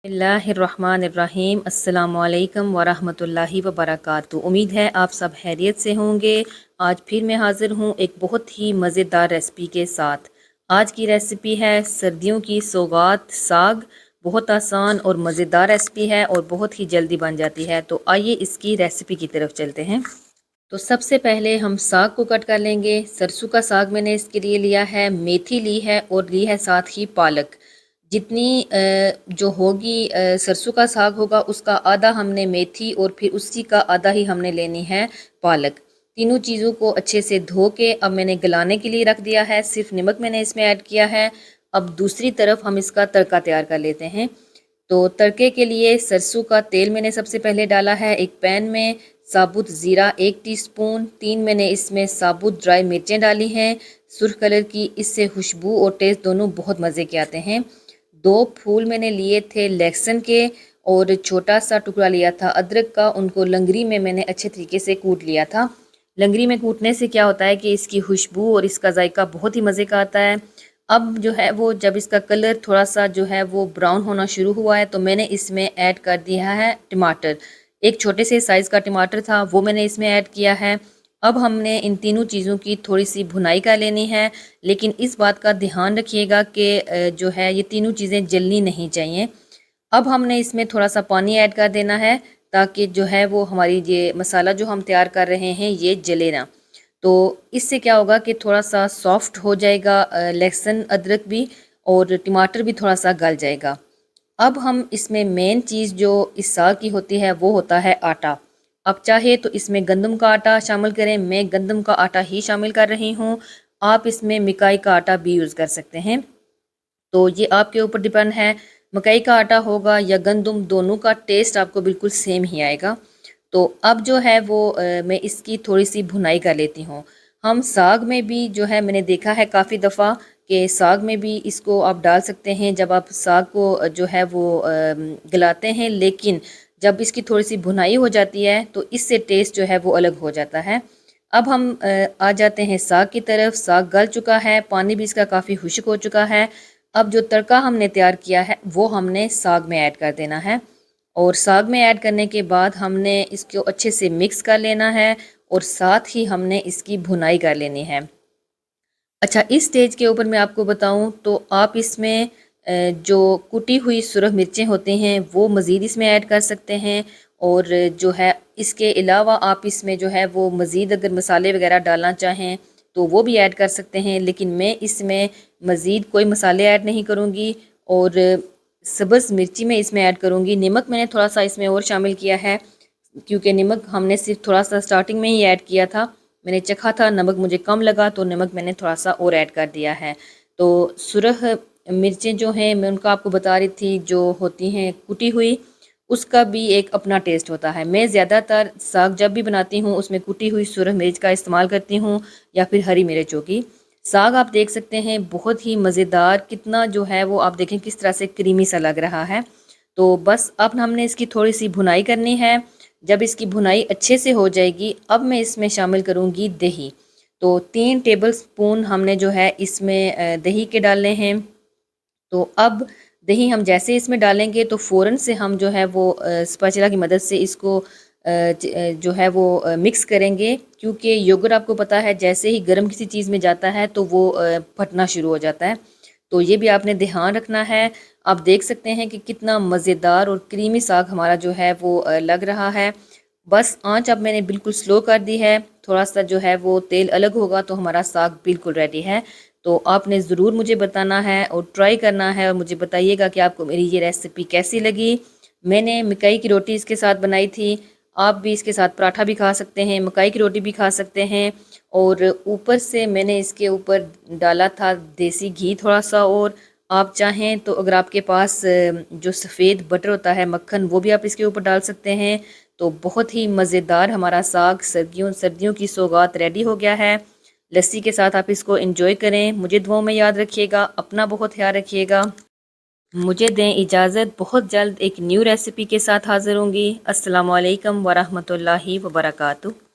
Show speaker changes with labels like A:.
A: बिस्मिल्लाहिर्रहमानिर्रहीम अस्सलामुअलैकुम वरहमतुल्लाहि वबरकातुहू। उम्मीद है आप सब खैरियत से होंगे। आज फिर मैं हाज़िर हूँ एक बहुत ही मज़ेदार रेसिपी के साथ। आज की रेसिपी है सर्दियों की सौगात साग। बहुत आसान और मज़ेदार रेसिपी है और बहुत ही जल्दी बन जाती है। तो आइए इसकी रेसिपी की तरफ चलते हैं। तो सबसे पहले हम साग को कट कर लेंगे। सरसों का साग मैंने इसके लिए लिया है, मेथी ली है और ली है साथ ही पालक। जितनी जो होगी सरसों का साग होगा उसका आधा हमने मेथी और फिर उसी का आधा ही हमने लेनी है पालक। तीनों चीज़ों को अच्छे से धो के अब मैंने गलाने के लिए रख दिया है। सिर्फ नमक मैंने इसमें ऐड किया है। अब दूसरी तरफ हम इसका तड़का तैयार कर लेते हैं। तो तड़के के लिए सरसों का तेल मैंने सबसे पहले डाला है एक पैन में। साबुत ज़ीरा 1 टीस्पून, 3 मैंने इसमें साबुत ड्राई मिर्चें डाली हैं सुर्ख कलर की। इससे खुशबू और टेस्ट दोनों बहुत मज़े के आते हैं। 2 फूल मैंने लिए थे लहसुन के और छोटा सा टुकड़ा लिया था अदरक का। उनको लंगरी में मैंने अच्छे तरीके से कूट लिया था। लंगरी में कूटने से क्या होता है कि इसकी खुशबू और इसका जायका बहुत ही मज़े का आता है। अब जो है वो जब इसका कलर थोड़ा सा जो है वो ब्राउन होना शुरू हुआ है तो मैंने इसमें ऐड कर दिया है टमाटर। एक छोटे से साइज़ का टमाटर था वो मैंने इसमें ऐड किया है। अब हमने इन तीनों चीज़ों की थोड़ी सी भुनाई कर लेनी है, लेकिन इस बात का ध्यान रखिएगा कि जो है ये तीनों चीज़ें जलनी नहीं चाहिए। अब हमने इसमें थोड़ा सा पानी ऐड कर देना है ताकि जो है वो हमारी ये मसाला जो हम तैयार कर रहे हैं ये जले ना। तो इससे क्या होगा कि थोड़ा सा सॉफ्ट हो जाएगा लहसुन अदरक भी और टमाटर भी थोड़ा सा गल जाएगा। अब हम इसमें मेन चीज़ जो इस साग की होती है वो होता है आटा। आप चाहे तो इसमें गंदम का आटा शामिल करें, मैं गंदम का आटा ही शामिल कर रही हूँ। आप इसमें मकई का आटा भी यूज़ कर सकते हैं। तो ये आपके ऊपर डिपेंड है, मकई का आटा होगा या गंदम, दोनों का टेस्ट आपको बिल्कुल सेम ही आएगा। तो अब जो है वो मैं इसकी थोड़ी सी भुनाई कर लेती हूँ। हम साग में भी जो है मैंने देखा है काफ़ी दफ़ा कि साग में भी इसको आप डाल सकते हैं जब आप साग को जो है वो गलाते हैं, लेकिन जब इसकी थोड़ी सी भुनाई हो जाती है तो इससे टेस्ट जो है वो अलग हो जाता है। अब हम आ जाते हैं साग की तरफ। साग गल चुका है, पानी भी इसका काफ़ी खुश्क हो चुका है। अब जो तड़का हमने तैयार किया है वो हमने साग में ऐड कर देना है और साग में ऐड करने के बाद हमने इसको अच्छे से मिक्स कर लेना है और साथ ही हमने इसकी भुनाई कर लेनी है। अच्छा, इस स्टेज के ऊपर मैं आपको बताऊं तो आप इसमें जो कुटी हुई सुरख मिर्चें होती हैं वो मज़ीद इसमें ऐड कर सकते हैं और जो है इसके अलावा आप इसमें जो है वो मज़ीद अगर मसाले वगैरह डालना चाहें तो वो भी ऐड कर सकते हैं, लेकिन मैं इसमें मज़ीद कोई मसाले ऐड नहीं करूँगी और सब्ज़ मिर्ची में इसमें ऐड करूँगी। नमक मैंने थोड़ा सा इसमें और शामिल किया है क्योंकि नमक हमने सिर्फ थोड़ा सा स्टार्टिंग में ही ऐड किया था। मैंने चखा था, नमक मुझे कम लगा तो नमक मैंने थोड़ा सा और ऐड कर दिया है। तो सुरख मिर्चें जो हैं मैं उनका आपको बता रही थी, जो होती हैं कुटी हुई, उसका भी एक अपना टेस्ट होता है। मैं ज़्यादातर साग जब भी बनाती हूँ उसमें कुटी हुई सुरख मिर्च का इस्तेमाल करती हूँ या फिर हरी मिर्चों की। साग आप देख सकते हैं बहुत ही मज़ेदार, कितना जो है वो आप देखें किस तरह से क्रीमी सा लग रहा है। तो बस अब हमने इसकी थोड़ी सी भुनाई करनी है। जब इसकी भुनाई अच्छे से हो जाएगी अब मैं इसमें शामिल करूँगी दही। तो 3 टेबल स्पून हमने जो है इसमें दही के डालने हैं। तो अब दही हम जैसे इसमें डालेंगे तो फ़ौरन से हम जो है वो स्पैचुला की मदद से इसको जो है वो मिक्स करेंगे, क्योंकि योगर्ट आपको पता है जैसे ही गर्म किसी चीज़ में जाता है तो वो फटना शुरू हो जाता है। तो ये भी आपने ध्यान रखना है। आप देख सकते हैं कि कितना मज़ेदार और क्रीमी साग हमारा जो है वो लग रहा है। बस आंच अब मैंने बिल्कुल स्लो कर दी है। थोड़ा सा जो है वो तेल अलग होगा तो हमारा साग बिल्कुल रेडी है। तो आपने ज़रूर मुझे बताना है और ट्राई करना है और मुझे बताइएगा कि आपको मेरी ये रेसिपी कैसी लगी। मैंने मकई की रोटी इसके साथ बनाई थी। आप भी इसके साथ पराठा भी खा सकते हैं, मकई की रोटी भी खा सकते हैं और ऊपर से मैंने इसके ऊपर डाला था देसी घी थोड़ा सा। और आप चाहें तो अगर आपके पास जो सफ़ेद बटर होता है, मक्खन, वो भी आप इसके ऊपर डाल सकते हैं। तो बहुत ही मज़ेदार हमारा साग सर्दियों की सौगात रेडी हो गया है। लस्सी के साथ आप इसको एंजॉय करें। मुझे दुआओं में याद रखिएगा, अपना बहुत ख्याल रखिएगा। मुझे दें इजाज़त, बहुत जल्द एक न्यू रेसिपी के साथ हाज़िर होंगी। अस्सलामु अलैकुम वरहमतुल्लाहि वबरकातुहू।